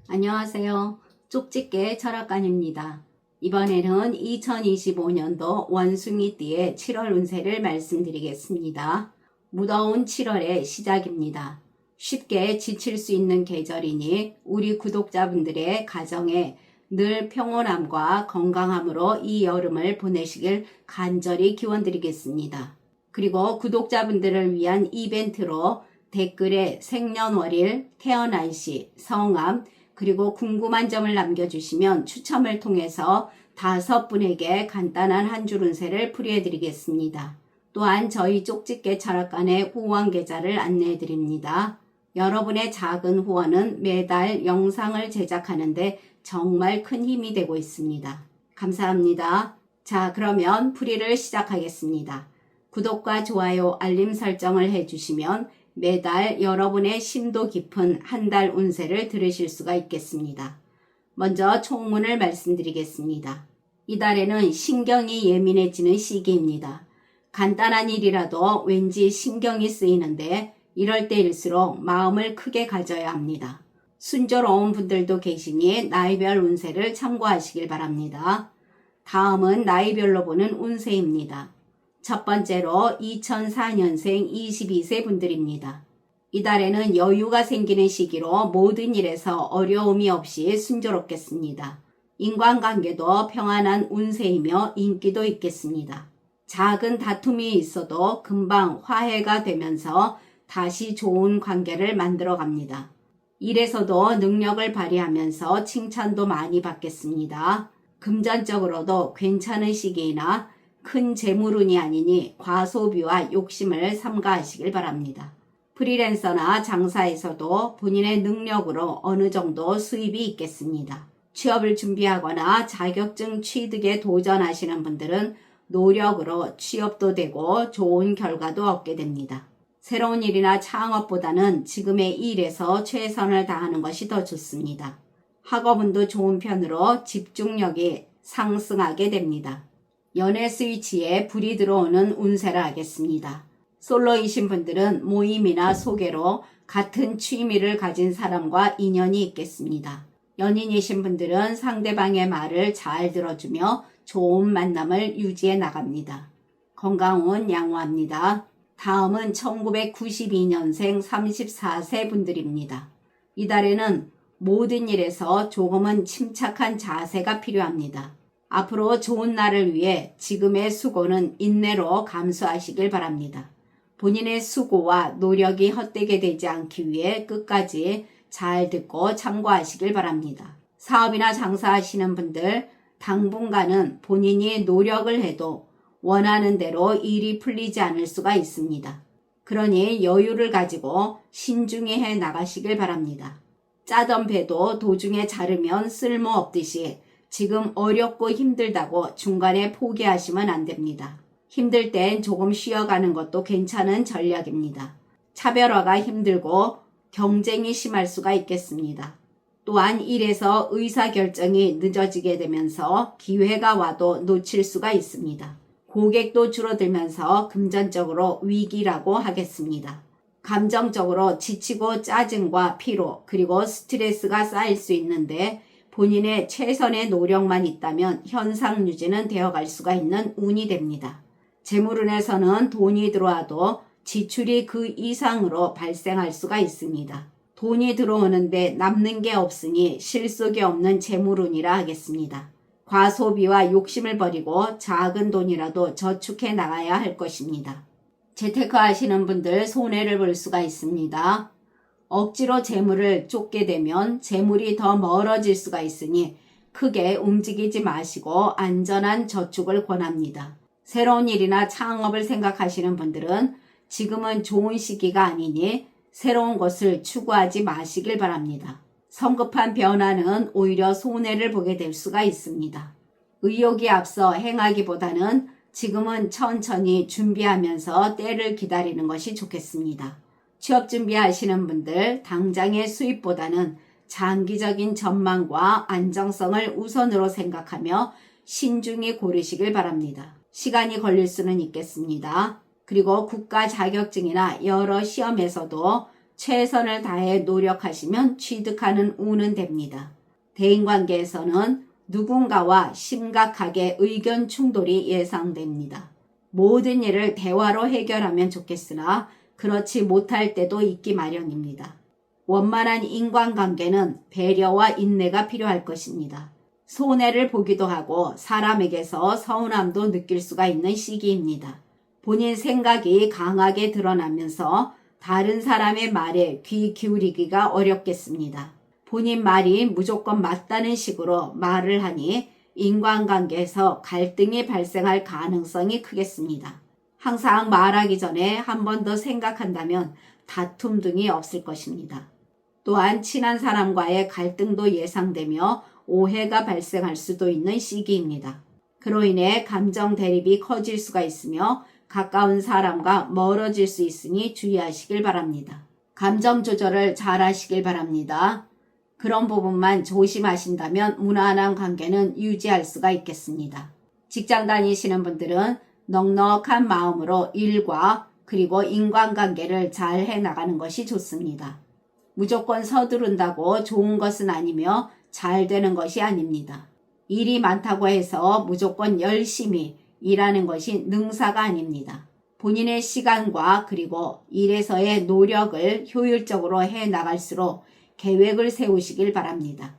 안녕하세요. 쪽집게 철학관입니다. 이번에는 2025년도 원숭이띠의 7월 운세를 말씀드리겠습니다. 무더운 7월의 시작입니다. 쉽게 지칠 수 있는 계절이니 우리 구독자분들의 가정에 늘 평온함과 건강함으로 이 여름을 보내시길 간절히 기원드리겠습니다. 그리고 구독자분들을 위한 이벤트로 댓글에 생년월일, 태어난 시, 성함, 그리고 궁금한 점을 남겨주시면 추첨을 통해서 5분에게 간단한 한 줄 운세를 풀이해드리겠습니다. 또한 저희 쪽집게 철학관의 후원 계좌를 안내해드립니다. 여러분의 작은 후원은 매달 영상을 제작하는데 정말 큰 힘이 되고 있습니다. 감사합니다. 자, 그러면 풀이를 시작하겠습니다. 구독과 좋아요, 알림 설정을 해주시면 매달 여러분의 심도 깊은 한 달 운세를 들으실 수가 있겠습니다. 먼저 총문을 말씀드리겠습니다. 이달에는 신경이 예민해지는 시기입니다. 간단한 일이라도 왠지 신경이 쓰이는데 이럴 때일수록 마음을 크게 가져야 합니다. 순조로운 분들도 계시니 나이별 운세를 참고하시길 바랍니다. 다음은 나이별로 보는 운세입니다. 첫 번째로 2004년생 22세 분들입니다. 이달에는 여유가 생기는 시기로 모든 일에서 어려움이 없이 순조롭겠습니다. 인간관계도 평안한 운세이며 인기도 있겠습니다. 작은 다툼이 있어도 금방 화해가 되면서 다시 좋은 관계를 만들어 갑니다. 일에서도 능력을 발휘하면서 칭찬도 많이 받겠습니다. 금전적으로도 괜찮은 시기이나 큰 재물운이 아니니 과소비와 욕심을 삼가하시길 바랍니다. 프리랜서나 장사에서도 본인의 능력으로 어느 정도 수입이 있겠습니다. 취업을 준비하거나 자격증 취득에 도전하시는 분들은 노력으로 취업도 되고 좋은 결과도 얻게 됩니다. 새로운 일이나 창업보다는 지금의 일에서 최선을 다하는 것이 더 좋습니다. 학업운도 좋은 편으로 집중력이 상승하게 됩니다. 연애 스위치에 불이 들어오는 운세를 하겠습니다. 솔로이신 분들은 모임이나 소개로 같은 취미를 가진 사람과 인연이 있겠습니다. 연인이신 분들은 상대방의 말을 잘 들어주며 좋은 만남을 유지해 나갑니다. 건강운 양호합니다. 다음은 1992년생 34세 분들입니다. 이달에는 모든 일에서 조금은 침착한 자세가 필요합니다. 앞으로 좋은 날을 위해 지금의 수고는 인내로 감수하시길 바랍니다. 본인의 수고와 노력이 헛되게 되지 않기 위해 끝까지 잘 듣고 참고하시길 바랍니다. 사업이나 장사하시는 분들, 당분간은 본인이 노력을 해도 원하는 대로 일이 풀리지 않을 수가 있습니다. 그러니 여유를 가지고 신중히 해 나가시길 바랍니다. 짜던 배도 도중에 자르면 쓸모없듯이 지금 어렵고 힘들다고 중간에 포기하시면 안 됩니다. 힘들 땐 조금 쉬어가는 것도 괜찮은 전략입니다. 차별화가 힘들고 경쟁이 심할 수가 있겠습니다. 또한 일에서 의사결정이 늦어지게 되면서 기회가 와도 놓칠 수가 있습니다. 고객도 줄어들면서 금전적으로 위기라고 하겠습니다. 감정적으로 지치고 짜증과 피로 그리고 스트레스가 쌓일 수 있는데 본인의 최선의 노력만 있다면 현상 유지는 되어갈 수가 있는 운이 됩니다. 재물운에서는 돈이 들어와도 지출이 그 이상으로 발생할 수가 있습니다. 돈이 들어오는데 남는 게 없으니 실속이 없는 재물운이라 하겠습니다. 과소비와 욕심을 버리고 작은 돈이라도 저축해 나가야 할 것입니다. 재테크 하시는 분들 손해를 볼 수가 있습니다. 억지로 재물을 쫓게 되면 재물이 더 멀어질 수가 있으니 크게 움직이지 마시고 안전한 저축을 권합니다. 새로운 일이나 창업을 생각하시는 분들은 지금은 좋은 시기가 아니니 새로운 것을 추구하지 마시길 바랍니다. 성급한 변화는 오히려 손해를 보게 될 수가 있습니다. 의욕이 앞서 행하기보다는 지금은 천천히 준비하면서 때를 기다리는 것이 좋겠습니다. 취업 준비하시는 분들 당장의 수입보다는 장기적인 전망과 안정성을 우선으로 생각하며 신중히 고르시길 바랍니다. 시간이 걸릴 수는 있겠습니다. 그리고 국가 자격증이나 여러 시험에서도 최선을 다해 노력하시면 취득하는 운은 됩니다. 대인관계에서는 누군가와 심각하게 의견 충돌이 예상됩니다. 모든 일을 대화로 해결하면 좋겠으나 그렇지 못할 때도 있기 마련입니다. 원만한 인간관계는 배려와 인내가 필요할 것입니다. 손해를 보기도 하고 사람에게서 서운함도 느낄 수가 있는 시기입니다. 본인 생각이 강하게 드러나면서 다른 사람의 말에 귀 기울이기가 어렵겠습니다. 본인 말이 무조건 맞다는 식으로 말을 하니 인간관계에서 갈등이 발생할 가능성이 크겠습니다. 항상 말하기 전에 한 번 더 생각한다면 다툼 등이 없을 것입니다. 또한 친한 사람과의 갈등도 예상되며 오해가 발생할 수도 있는 시기입니다. 그로 인해 감정 대립이 커질 수가 있으며 가까운 사람과 멀어질 수 있으니 주의하시길 바랍니다. 감정 조절을 잘 하시길 바랍니다. 그런 부분만 조심하신다면 무난한 관계는 유지할 수가 있겠습니다. 직장 다니시는 분들은 넉넉한 마음으로 일과 그리고 인간관계를 잘 해나가는 것이 좋습니다. 무조건 서두른다고 좋은 것은 아니며 잘 되는 것이 아닙니다. 일이 많다고 해서 무조건 열심히 일하는 것이 능사가 아닙니다. 본인의 시간과 그리고 일에서의 노력을 효율적으로 해나갈수록 계획을 세우시길 바랍니다.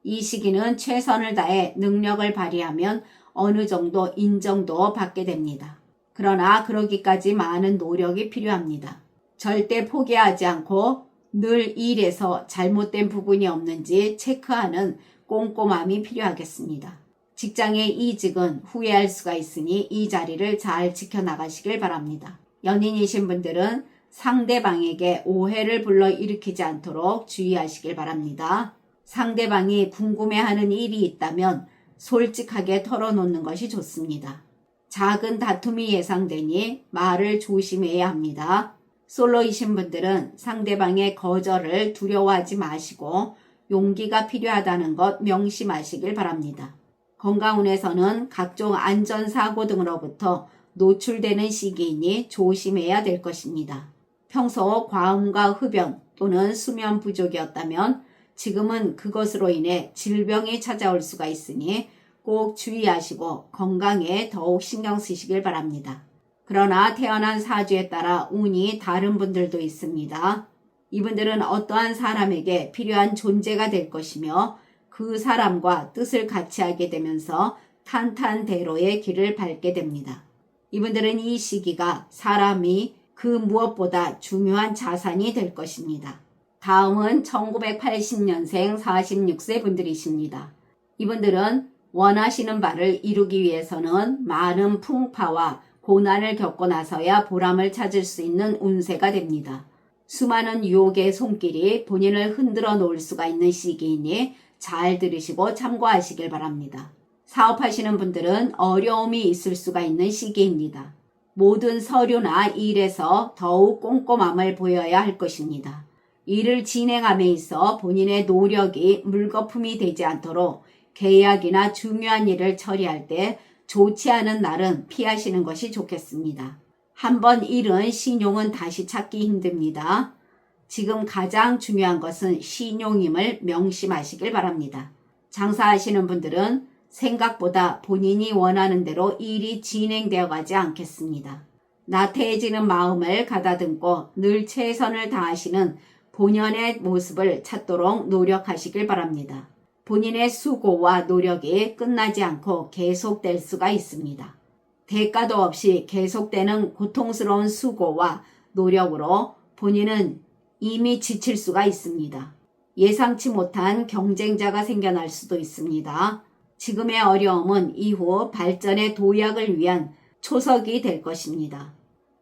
이 시기는 최선을 다해 능력을 발휘하면 어느 정도 인정도 받게 됩니다. 그러나 그러기까지 많은 노력이 필요합니다. 절대 포기하지 않고 늘 일에서 잘못된 부분이 없는지 체크하는 꼼꼼함이 필요하겠습니다. 직장의 이직은 후회할 수가 있으니 이 자리를 잘 지켜나가시길 바랍니다. 연인이신 분들은 상대방에게 오해를 불러일으키지 않도록 주의하시길 바랍니다. 상대방이 궁금해하는 일이 있다면 솔직하게 털어놓는 것이 좋습니다. 작은 다툼이 예상되니 말을 조심해야 합니다. 솔로이신 분들은 상대방의 거절을 두려워하지 마시고 용기가 필요하다는 것 명심하시길 바랍니다. 건강운에서는 각종 안전사고 등으로부터 노출되는 시기이니 조심해야 될 것입니다. 평소 과음과 흡연 또는 수면 부족이었다면 지금은 그것으로 인해 질병이 찾아올 수가 있으니 꼭 주의하시고 건강에 더욱 신경 쓰시길 바랍니다. 그러나 태어난 사주에 따라 운이 다른 분들도 있습니다. 이분들은 어떠한 사람에게 필요한 존재가 될 것이며 그 사람과 뜻을 같이 하게 되면서 탄탄대로의 길을 밟게 됩니다. 이분들은 이 시기가 사람이 그 무엇보다 중요한 자산이 될 것입니다. 다음은 1980년생 46세 분들이십니다. 이분들은 원하시는 바를 이루기 위해서는 많은 풍파와 고난을 겪고 나서야 보람을 찾을 수 있는 운세가 됩니다. 수많은 유혹의 손길이 본인을 흔들어 놓을 수가 있는 시기이니 잘 들으시고 참고하시길 바랍니다. 사업하시는 분들은 어려움이 있을 수가 있는 시기입니다. 모든 서류나 일에서 더욱 꼼꼼함을 보여야 할 것입니다. 일을 진행함에 있어 본인의 노력이 물거품이 되지 않도록 계약이나 중요한 일을 처리할 때 좋지 않은 날은 피하시는 것이 좋겠습니다. 한번 잃은 신용은 다시 찾기 힘듭니다. 지금 가장 중요한 것은 신용임을 명심하시길 바랍니다. 장사하시는 분들은 생각보다 본인이 원하는 대로 일이 진행되어 가지 않겠습니다. 나태해지는 마음을 가다듬고 늘 최선을 다하시는 본연의 모습을 찾도록 노력하시길 바랍니다. 본인의 수고와 노력이 끝나지 않고 계속될 수가 있습니다. 대가도 없이 계속되는 고통스러운 수고와 노력으로 본인은 이미 지칠 수가 있습니다. 예상치 못한 경쟁자가 생겨날 수도 있습니다. 지금의 어려움은 이후 발전의 도약을 위한 초석이 될 것입니다.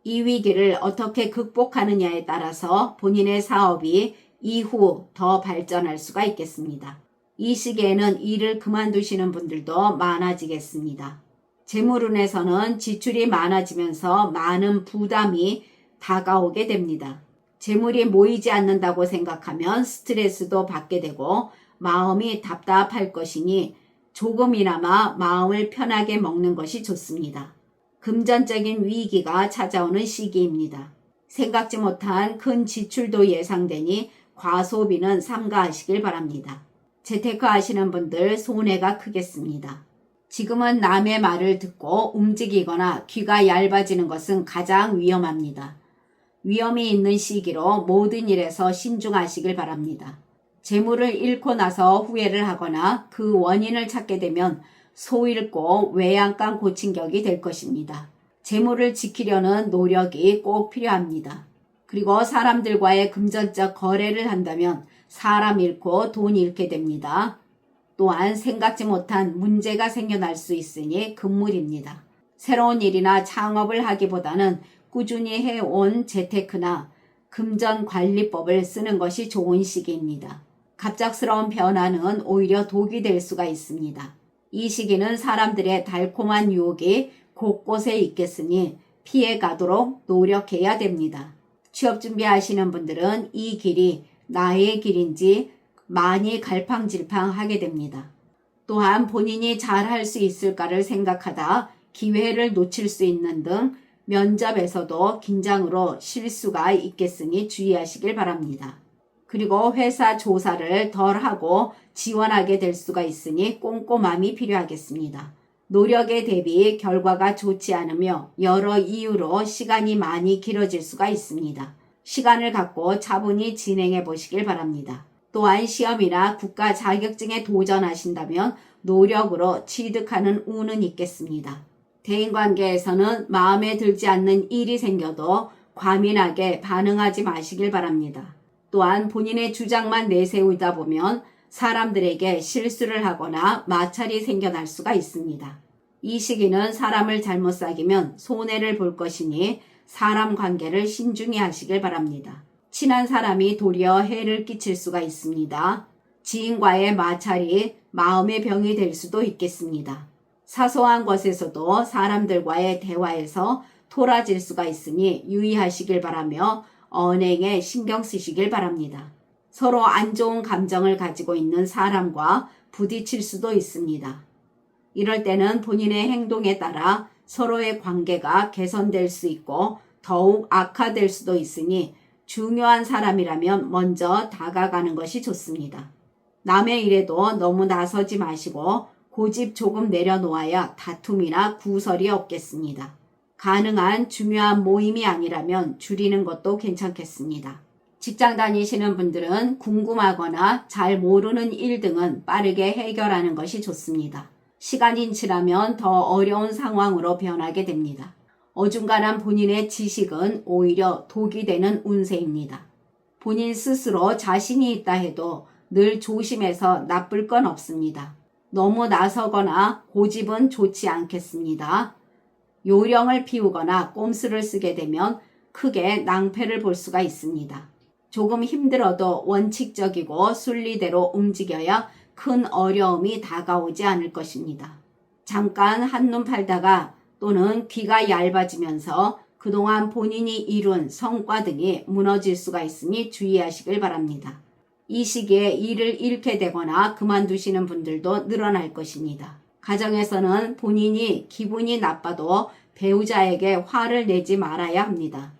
이 위기를 어떻게 극복하느냐에 따라서 본인의 사업이 이후 더 발전할 수가 있겠습니다. 이 시기에는 일을 그만두시는 분들도 많아지겠습니다. 재물운에서는 지출이 많아지면서 많은 부담이 다가오게 됩니다. 재물이 모이지 않는다고 생각하면 스트레스도 받게 되고 마음이 답답할 것이니 조금이나마 마음을 편하게 먹는 것이 좋습니다. 금전적인 위기가 찾아오는 시기입니다. 생각지 못한 큰 지출도 예상되니 과소비는 삼가하시길 바랍니다. 재테크 하시는 분들 손해가 크겠습니다. 지금은 남의 말을 듣고 움직이거나 귀가 얇아지는 것은 가장 위험합니다. 위험이 있는 시기로 모든 일에서 신중하시길 바랍니다. 재물을 잃고 나서 후회를 하거나 그 원인을 찾게 되면 소 잃고 외양간 고친 격이 될 것입니다. 재물을 지키려는 노력이 꼭 필요합니다. 그리고 사람들과의 금전적 거래를 한다면 사람 잃고 돈 잃게 됩니다. 또한 생각지 못한 문제가 생겨날 수 있으니 금물입니다. 새로운 일이나 창업을 하기보다는 꾸준히 해온 재테크나 금전관리법을 쓰는 것이 좋은 시기입니다. 갑작스러운 변화는 오히려 독이 될 수가 있습니다. 이 시기는 사람들의 달콤한 유혹이 곳곳에 있겠으니 피해 가도록 노력해야 됩니다. 취업 준비하시는 분들은 이 길이 나의 길인지 많이 갈팡질팡하게 됩니다. 또한 본인이 잘할 수 있을까를 생각하다 기회를 놓칠 수 있는 등 면접에서도 긴장으로 실수가 있겠으니 주의하시길 바랍니다. 그리고 회사 조사를 덜 하고 지원하게 될 수가 있으니 꼼꼼함이 필요하겠습니다. 노력에 대비 결과가 좋지 않으며 여러 이유로 시간이 많이 길어질 수가 있습니다. 시간을 갖고 차분히 진행해 보시길 바랍니다. 또한 시험이나 국가 자격증에 도전하신다면 노력으로 취득하는 운은 있겠습니다. 대인관계에서는 마음에 들지 않는 일이 생겨도 과민하게 반응하지 마시길 바랍니다. 또한 본인의 주장만 내세우다 보면 사람들에게 실수를 하거나 마찰이 생겨날 수가 있습니다. 이 시기는 사람을 잘못 사귀면 손해를 볼 것이니 사람 관계를 신중히 하시길 바랍니다. 친한 사람이 도리어 해를 끼칠 수가 있습니다. 지인과의 마찰이 마음의 병이 될 수도 있겠습니다. 사소한 것에서도 사람들과의 대화에서 토라질 수가 있으니 유의하시길 바라며 언행에 신경 쓰시길 바랍니다. 서로 안 좋은 감정을 가지고 있는 사람과 부딪힐 수도 있습니다. 이럴 때는 본인의 행동에 따라 서로의 관계가 개선될 수 있고 더욱 악화될 수도 있으니 중요한 사람이라면 먼저 다가가는 것이 좋습니다. 남의 일에도 너무 나서지 마시고 고집 조금 내려놓아야 다툼이나 구설이 없겠습니다. 가능한 중요한 모임이 아니라면 줄이는 것도 괜찮겠습니다. 직장 다니시는 분들은 궁금하거나 잘 모르는 일 등은 빠르게 해결하는 것이 좋습니다. 시간이 지나면 더 어려운 상황으로 변하게 됩니다. 어중간한 본인의 지식은 오히려 독이 되는 운세입니다. 본인 스스로 자신이 있다 해도 늘 조심해서 나쁠 건 없습니다. 너무 나서거나 고집은 좋지 않겠습니다. 요령을 피우거나 꼼수를 쓰게 되면 크게 낭패를 볼 수가 있습니다. 조금 힘들어도 원칙적이고 순리대로 움직여야 큰 어려움이 다가오지 않을 것입니다. 잠깐 한눈 팔다가 또는 귀가 얇아지면서 그동안 본인이 이룬 성과 등이 무너질 수가 있으니 주의하시길 바랍니다. 이 시기에 일을 잃게 되거나 그만두시는 분들도 늘어날 것입니다. 가정에서는 본인이 기분이 나빠도 배우자에게 화를 내지 말아야 합니다.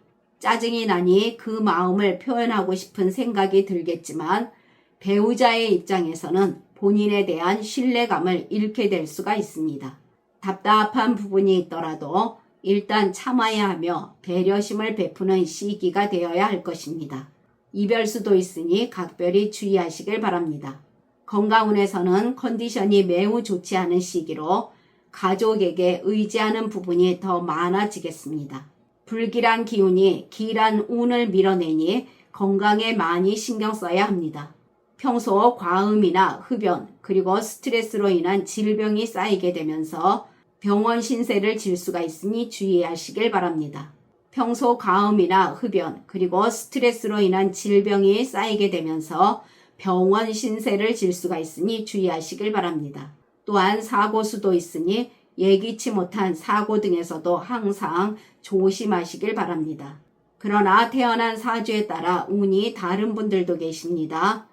짜증이 나니 그 마음을 표현하고 싶은 생각이 들겠지만 배우자의 입장에서는 본인에 대한 신뢰감을 잃게 될 수가 있습니다. 답답한 부분이 있더라도 일단 참아야 하며 배려심을 베푸는 시기가 되어야 할 것입니다. 이별 수도 있으니 각별히 주의하시길 바랍니다. 건강운에서는 컨디션이 매우 좋지 않은 시기로 가족에게 의지하는 부분이 더 많아지겠습니다. 불길한 기운이 길한 운을 밀어내니 건강에 많이 신경 써야 합니다. 평소 과음이나 흡연 그리고 스트레스로 인한 질병이 쌓이게 되면서 병원 신세를 질 수가 있으니 주의하시길 바랍니다. 평소 과음이나 흡연 그리고 스트레스로 인한 질병이 쌓이게 되면서 병원 신세를 질 수가 있으니 주의하시길 바랍니다. 또한 사고 수도 있으니 예기치 못한 사고 등에서도 항상 조심하시길 바랍니다. 그러나 태어난 사주에 따라 운이 다른 분들도 계십니다.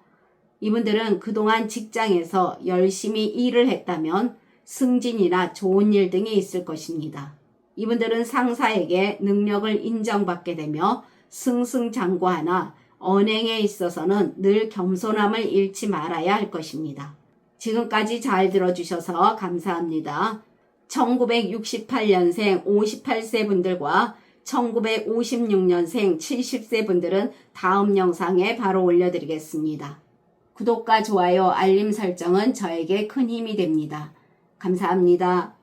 이분들은 그동안 직장에서 열심히 일을 했다면 승진이나 좋은 일 등이 있을 것입니다. 이분들은 상사에게 능력을 인정받게 되며 승승장구하나 언행에 있어서는 늘 겸손함을 잃지 말아야 할 것입니다. 지금까지 잘 들어주셔서 감사합니다. 1968년생 58세 분들과 1956년생 70세 분들은 다음 영상에 바로 올려드리겠습니다. 구독과 좋아요, 알림 설정은 저에게 큰 힘이 됩니다. 감사합니다.